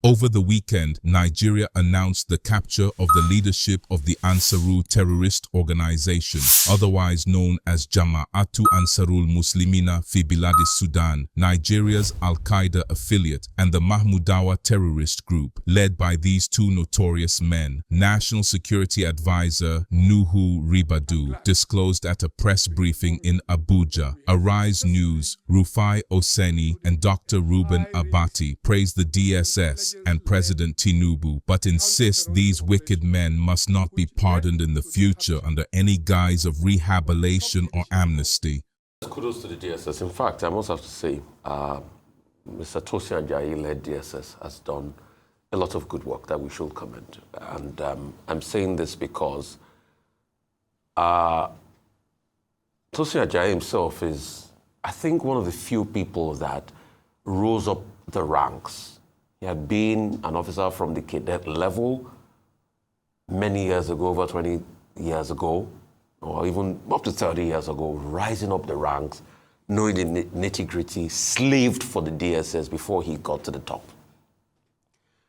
Over the weekend, Nigeria announced the capture of the leadership of the Ansaru terrorist organization, otherwise known as Jama'atu Ansarul Muslimina fi Biladis Sudan, Nigeria's Al-Qaeda affiliate, and the Mahmuda terrorist group, led by these two notorious men. National Security Advisor Nuhu Ribadu disclosed at a press briefing in Abuja. Arise News, Rufai Oseni and Dr. Reuben Abatti praised the DSS and President Tinubu, but insist these wicked men must not be pardoned in the future under any guise of rehabilitation or amnesty. Kudos to the DSS. In fact, I must have to say, Mr. Tosin Ajayi-led DSS has done a lot of good work that we should commend. And I'm saying this because Tosin Ajayi himself is, I think, one of the few people that rose up the ranks. He had been an officer from the cadet level many years ago, over 20 years ago, or even up to 30 years ago, rising up the ranks, knowing the nitty-gritty, slaved for the DSS before he got to the top.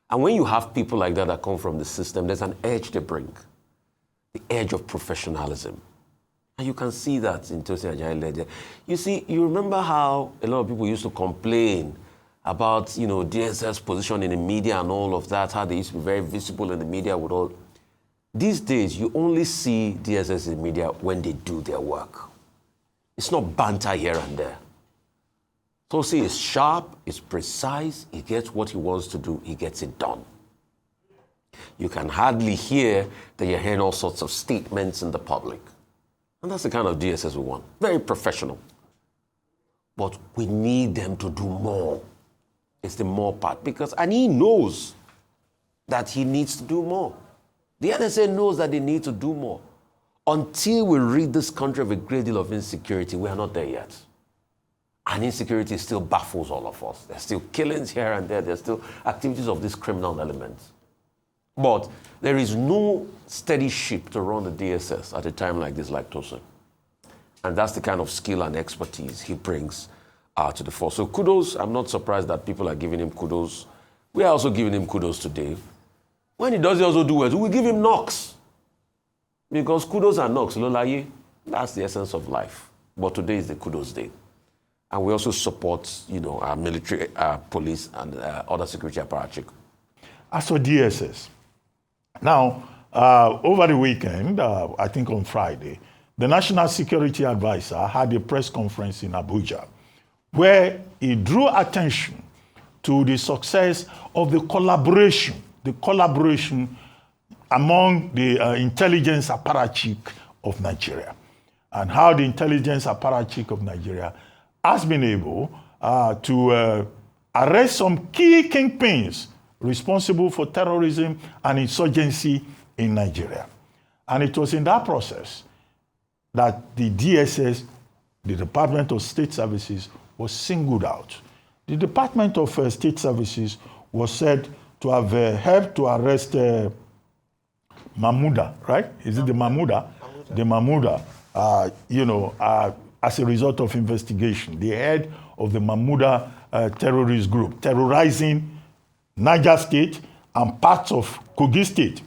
And when you have people like that come from the system, there's an edge they bring, the edge of professionalism. And you can see that in Tosin Ajayi. You see, you remember how a lot of people used to complain about, DSS position in the media and all of that, how they used to be very visible in the media with all. These days, you only see DSS in the media when they do their work. It's not banter here and there. Tosin is sharp, is precise, he gets what he wants to do, he gets it done. You can hardly hear that you're hearing all sorts of statements in the public. And that's the kind of DSS we want. Very professional. But we need them to do more. It's the more part. And he knows that he needs to do more. The NSA knows that they need to do more. Until we rid this country of a great deal of insecurity, we are not there yet. And insecurity still baffles all of us. There's still killings here and there. There's still activities of these criminal elements. But there is no steady ship to run the DSS at a time like this, like Tosin. And that's the kind of skill and expertise he brings to the force. So kudos. I'm not surprised that people are giving him kudos. We are also giving him kudos today. When he does also do well, we give him knocks. Because kudos and knocks, lolaye, that's the essence of life. But today is the kudos day. And we also support, our military, police, and other security apparatus. As for DSS, now, over the weekend, I think on Friday, the National Security Advisor had a press conference in Abuja where he drew attention to the success of the collaboration among the intelligence apparatchik of Nigeria, and how the intelligence apparatchik of Nigeria has been able to arrest some key kingpins responsible for terrorism and insurgency in Nigeria. And it was in that process that the DSS, the Department of State Services, was singled out. The Department of State Services was said to have helped to arrest Mahmuda, right? Is it the Mahmuda? The Mahmuda, as a result of investigation, the head of the Mahmuda terrorist group, terrorizing Niger State and parts of Kogi State.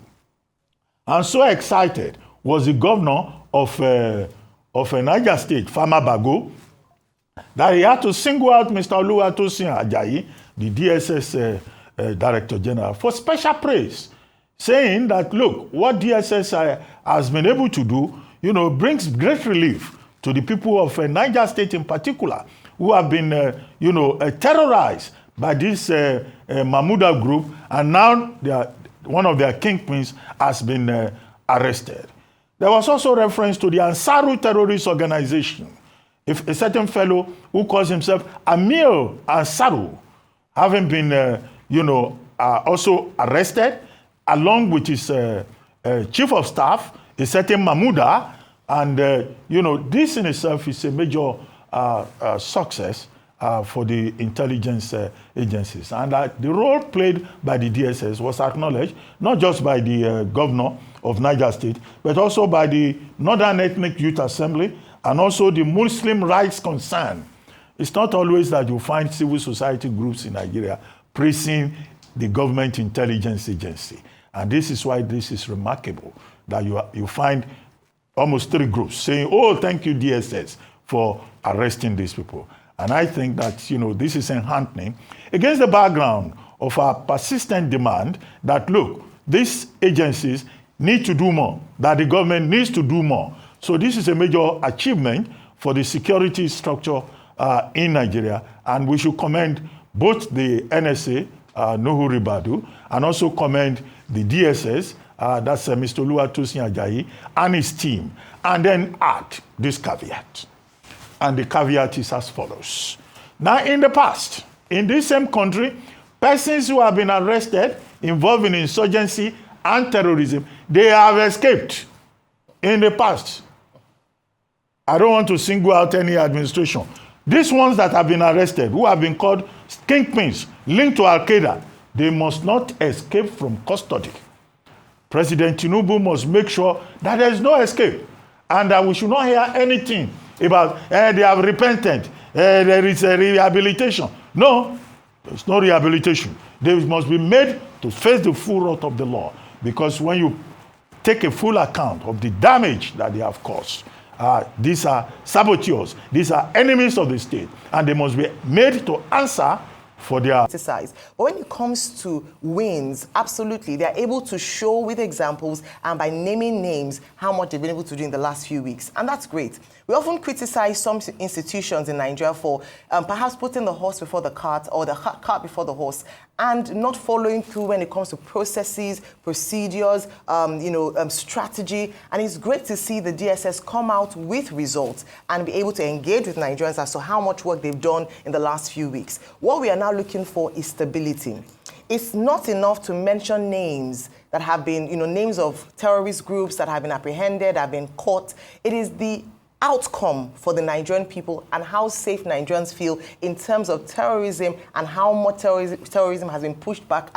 And so excited was the governor of Niger State, Farmer Bago, that he had to single out Mr. Tosin Ajayi, the DSS Director General, for special praise, saying that, look, what DSS has been able to do, brings great relief to the people of Niger State in particular, who have been, terrorized by this Mahmuda group, and now one of their kingpins has been arrested. There was also reference to the Ansaru terrorist organization. If a certain fellow who calls himself Amir Ansaru, having been, also arrested, along with his chief of staff, a certain Mahmuda, and, this in itself is a major success for the intelligence agencies. And the role played by the DSS was acknowledged, not just by the governor of Niger State, but also by the Northern Ethnic Youth Assembly and also the Muslim Rights Concern. It's not always that you find civil society groups in Nigeria praising the government intelligence agency. And this is why this is remarkable, that you find almost 3 groups saying, oh, thank you, DSS, for arresting these people. And I think that, this is enhancing against the background of our persistent demand that, look, these agencies need to do more, that the government needs to do more. So this is a major achievement for the security structure in Nigeria. And we should commend both the NSA, Nuhu Ribadu, and also commend the DSS, that's Mr. Oluwatosin Ajayi, and his team. And then add this caveat. And the caveat is as follows. Now, in the past, in this same country, persons who have been arrested involved in insurgency and terrorism, they have escaped in the past. I don't want to single out any administration. These ones that have been arrested, who have been called kingpins, linked to Al-Qaeda, they must not escape from custody. President Tinubu must make sure that there is no escape and that we should not hear anything about they have repented, there is a rehabilitation. No, there's no rehabilitation. They must be made to face the full wrath of the law, because when you take a full account of the damage that they have caused, these are saboteurs, these are enemies of the state, and they must be made to answer for their criticize. But when it comes to wins, absolutely, they're able to show with examples and by naming names how much they've been able to do in the last few weeks. And that's great. We often criticize some institutions in Nigeria for perhaps putting the horse before the cart or the cart before the horse and not following through when it comes to processes, procedures, strategy. And it's great to see the DSS come out with results and be able to engage with Nigerians as to how much work they've done in the last few weeks. What we are now looking for is stability. It's not enough to mention names that have been, names of terrorist groups that have been apprehended, have been caught. It is the outcome for the Nigerian people and how safe Nigerians feel in terms of terrorism and how much terrorism has been pushed back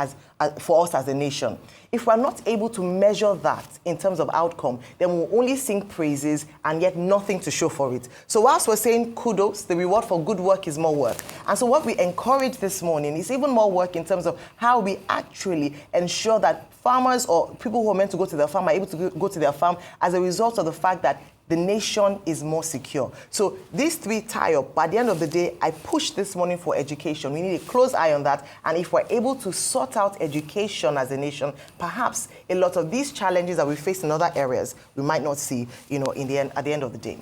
for us as a nation. If we're not able to measure that in terms of outcome, then we'll only sing praises and yet nothing to show for it. So whilst we're saying kudos, the reward for good work is more work. And so what we encourage this morning is even more work in terms of how we actually ensure that farmers or people who are meant to go to their farm are able to go to their farm as a result of the fact that the nation is more secure. So these 3 tie up. By the end of the day, I push this morning for education. We need a close eye on that. And if we're able to sort out education as a nation, perhaps a lot of these challenges that we face in other areas, we might not see, at the end of the day.